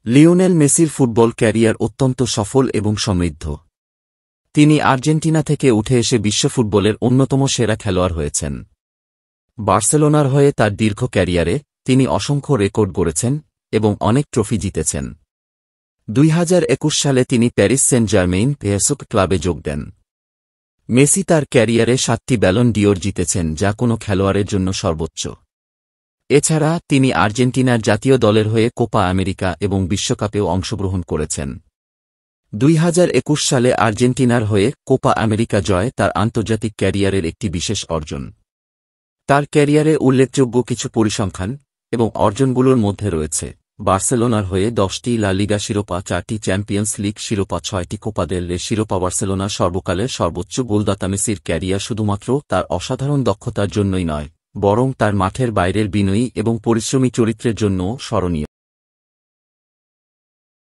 Lionel মেসির football career অত্যন্ত সফল এবং সমৃদ্ধ। তিনি আর্জেন্টিনা থেকে উঠে এসে বিশ্ব ফুটবলের অন্যতম সেরা খেলোয়াড় হয়েছেন। বার্সেলোনার হয়ে তার দীর্ঘ ক্যারিয়ারে তিনি অসংখ্য রেকর্ড গড়েছেন এবং অনেক ট্রফি জিতেছেন। 2021 সালে তিনি প্যারিস সেন্ট জার্মেইন পেএসজি ক্লাবে যোগ দেন। মেসি তার ক্যারিয়ারে 7টি ব্যালন ডিওর জিতেছেন, যা কোনো খেলোয়াড়ের জন্য সর্বোচ্চ। এছাড়া তিনি আর্জেন্টিনার জাতীয় দলের হয়ে কোপা আমেরিকা এবং বিশ্বকাপেও অংশগ্রহণ করেছেন। 2021 সালে আর্জেন্টিনার হয়ে কোপা আমেরিকা জয় তার আন্তর্জাতিক ক্যারিয়ারের একটি বিশেষ অর্জন। তার ক্যারিয়ারে উল্লেখযোগ্য কিছু পরিসংখ্যান এবং অর্জনগুলোর মধ্যে রয়েছে: বার্সেলোনার হয়ে 10টি লা লিগা শিরোপা, 4টি চ্যাম্পিয়ন্স লিগ শিরোপা, 6টি কোপা দেল রে শিরোপা। বার্সেলোনার সর্বকালের সর্বোচ্চ গোলদাতা মেসির ক্যারিয়ার শুধুমাত্র তার অসাধারণ দক্ষতার জন্যই নয়, বরং তার মাঠের বাইরের বিনয়ী এবং পরিশ্রমী চরিত্রের জন্যও স্মরণীয়।